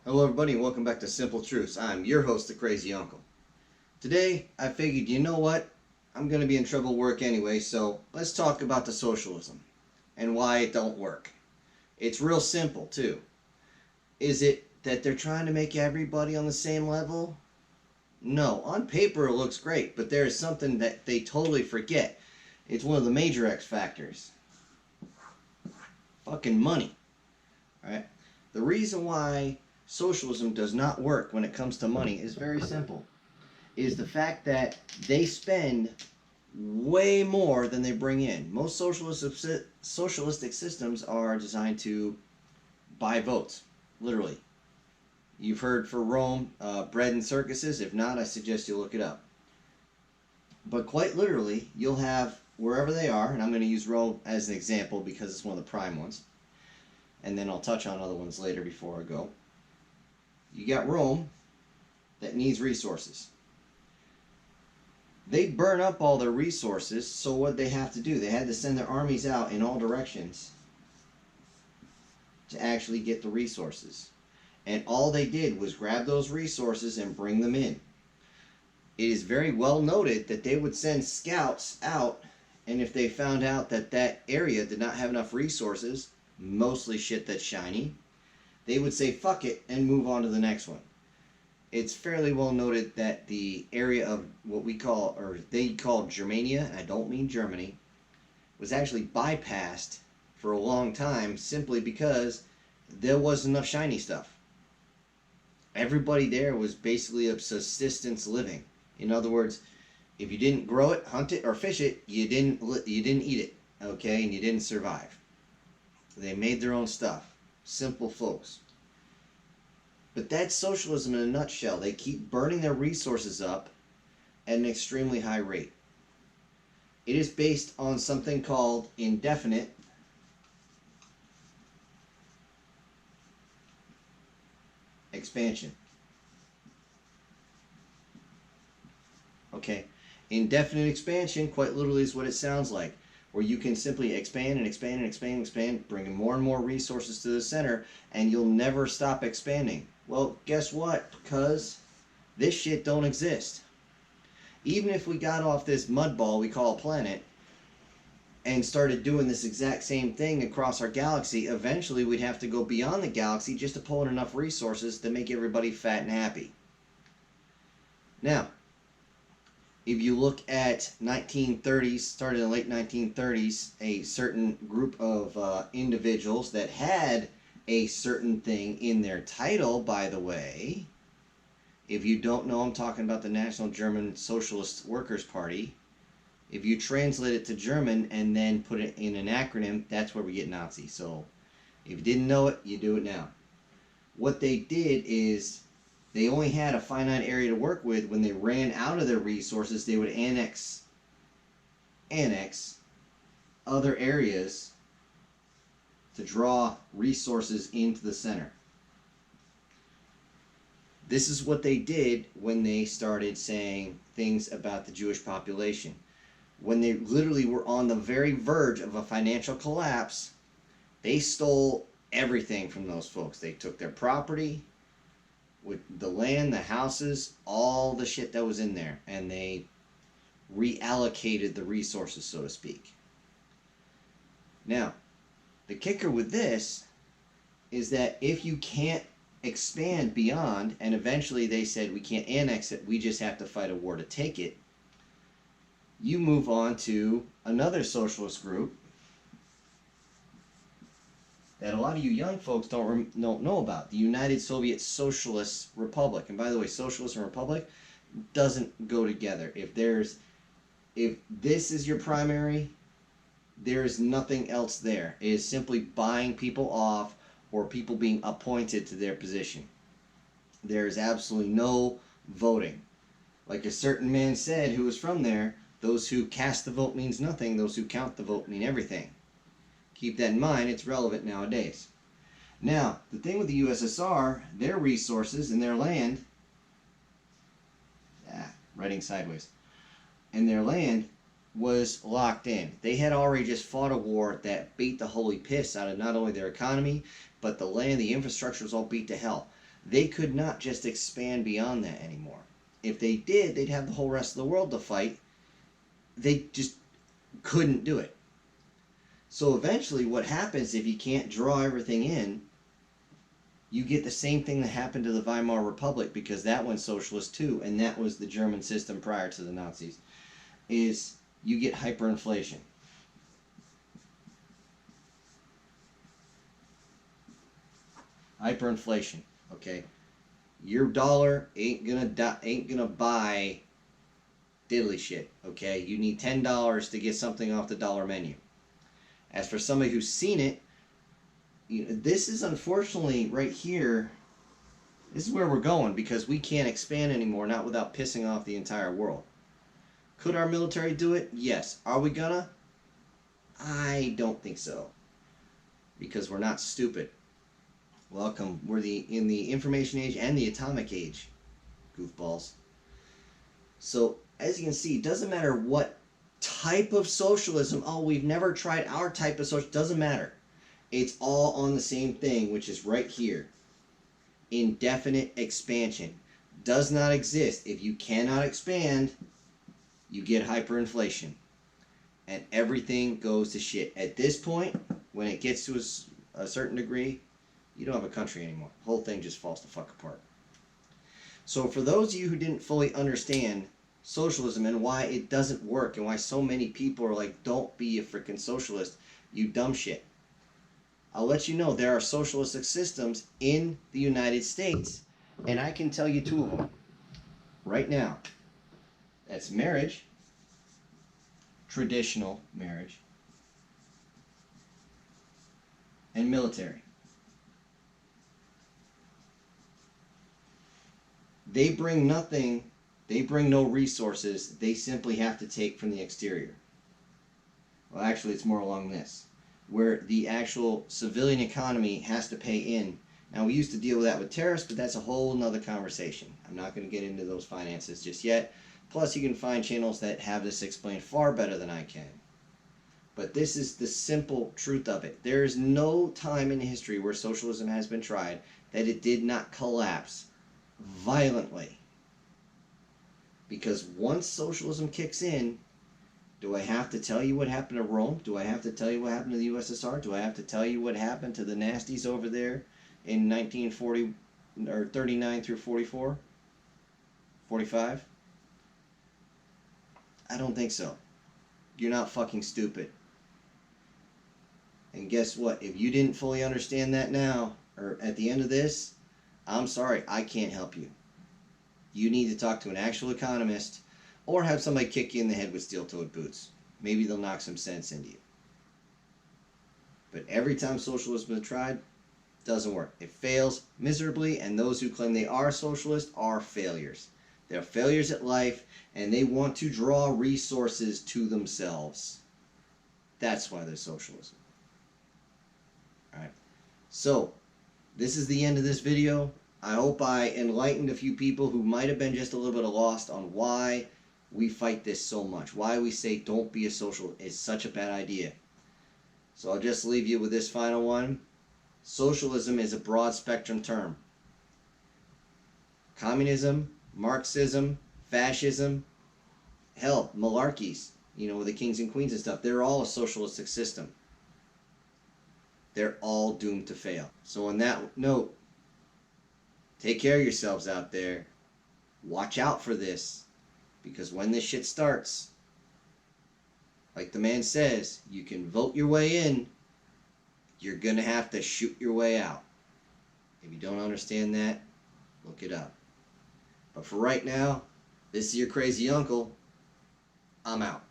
Hello everybody and welcome back to Simple Truths. I'm your host, the Crazy Uncle. Today, I figured, you know what? I'm going to be in trouble at work anyway, so let's talk about the socialism and why it don't work. It's real simple, too. Is it that they're trying to make everybody on the same level? No. On paper, it looks great, but there is something that they totally forget. It's one of the major X factors. Fucking money. Right? The reason why socialism does not work when it comes to money is very simple. Is the fact that they spend way more than they bring in. Most socialistic systems are designed to buy votes, literally. You've heard for Rome, bread and circuses. If not, I suggest you look it up. But quite literally, you'll have, wherever they are, and I'm going to use Rome as an example because it's one of the prime ones, and then I'll touch on other ones later before I go. You got Rome that needs resources. They burn up all their resources, so what they have to do? They had to send their armies out in all directions to actually get the resources. And all they did was grab those resources and bring them in. It is very well noted that they would send scouts out, and if they found out that that area did not have enough resources, mostly shit that's shiny, they would say fuck it and move on to the next one. It's fairly well noted that the area of what we call, or they call Germania, and I don't mean Germany, was actually bypassed for a long time simply because there wasn't enough shiny stuff. Everybody there was basically a subsistence living. In other words, if you didn't grow it, hunt it, or fish it, you didn't eat it, okay, and you didn't survive. They made their own stuff. Simple folks. But that's socialism in a nutshell. They keep burning their resources up at an extremely high rate. It is based on something called indefinite expansion. Okay, indefinite expansion quite literally is what it sounds like, where you can simply expand and expand and expand and expand, bringing more and more resources to the center, and you'll never stop expanding. Well, guess what? Because this shit don't exist. Even if we got off this mud ball we call a planet and started doing this exact same thing across our galaxy, eventually we'd have to go beyond the galaxy just to pull in enough resources to make everybody fat and happy. Now, if you look at 1930s, started in the late 1930s, a certain group of individuals that had a certain thing in their title, by the way. If you don't know, I'm talking about the National German Socialist Workers' Party. If you translate it to German and then put it in an acronym, that's where we get Nazi. So if you didn't know it, you do it now. What they did is they only had a finite area to work with. When they ran out of their resources, they would annex other areas to draw resources into the center. This is what they did when they started saying things about the Jewish population. When they literally were on the very verge of a financial collapse, they stole everything from those folks. They took their property, with the land, the houses, all the shit that was in there, and they reallocated the resources, so to speak. Now, the kicker with this is that if you can't expand beyond, and eventually they said we can't annex it, we just have to fight a war to take it, you move on to another socialist group that a lot of you young folks don't know about, the United Soviet Socialist Republic. And by the way, socialist and republic doesn't go together. If this is your primary, there is nothing else there. It is simply buying people off or people being appointed to their position. There is absolutely no voting. Like a certain man said who was from there, those who cast the vote means nothing, those who count the vote mean everything. Keep that in mind, it's relevant nowadays. Now, the thing with the USSR, their resources and their land, writing sideways, and their land was locked in. They had already just fought a war that beat the holy piss out of not only their economy, but the land, the infrastructure was all beat to hell. They could not just expand beyond that anymore. If they did, they'd have the whole rest of the world to fight. They just couldn't do it. So eventually what happens if you can't draw everything in, you get the same thing that happened to the Weimar Republic, because that one's socialist too, and that was the German system prior to the Nazis, is you get hyperinflation. Hyperinflation, okay? Your dollar ain't gonna buy diddly shit, okay? You need $10 to get something off the dollar menu. As for somebody who's seen it, this is unfortunately right here, this is where we're going, because we can't expand anymore, not without pissing off the entire world. Could our military do it? Yes. Are we gonna? I don't think so, because we're not stupid. Welcome. We're in the information age and the atomic age, goofballs. So as you can see, it doesn't matter what type of socialism. Oh, we've never tried our type of socialism. Doesn't matter. It's all on the same thing, which is right here. Indefinite expansion does not exist. If you cannot expand, you get hyperinflation, and everything goes to shit. At this point, when it gets to a certain degree, you don't have a country anymore. The whole thing just falls the fuck apart. So for those of you who didn't fully understand socialism and why it doesn't work, and why so many people are like, don't be a freaking socialist, you dumb shit, I'll let you know there are socialistic systems in the United States, and I can tell you two of them right now. That's marriage, traditional marriage, and military. They bring nothing, they bring no resources, they simply have to take from the exterior. Well, actually, it's more along this, where the actual civilian economy has to pay in. Now, we used to deal with that with tariffs, but that's a whole nother conversation. I'm not going to get into those finances just yet. Plus, you can find channels that have this explained far better than I can. But this is the simple truth of it. There is no time in history where socialism has been tried that it did not collapse violently. Because once socialism kicks in, do I have to tell you what happened to Rome? Do I have to tell you what happened to the USSR? Do I have to tell you what happened to the nasties over there in 1940 or 39 through 44? 45? I don't think so. You're not fucking stupid. And guess what? If you didn't fully understand that now, or at the end of this, I'm sorry, I can't help you. You need to talk to an actual economist, or have somebody kick you in the head with steel-toed boots. Maybe they'll knock some sense into you. But every time socialism is tried, it doesn't work. It fails miserably, and those who claim they are socialist are failures. They're failures at life, and they want to draw resources to themselves. That's why they're socialism. Alright. So, this is the end of this video. I hope I enlightened a few people who might have been just a little bit lost on why we fight this so much. Why we say don't be a socialist is such a bad idea. So I'll just leave you with this final one. Socialism is a broad spectrum term. Communism, Marxism, fascism, hell, malarkeys, with the kings and queens and stuff, they're all a socialistic system. They're all doomed to fail. So on that note, take care of yourselves out there. Watch out for this. Because when this shit starts, like the man says, you can vote your way in. You're going to have to shoot your way out. If you don't understand that, look it up. But for right now, this is your crazy uncle. I'm out.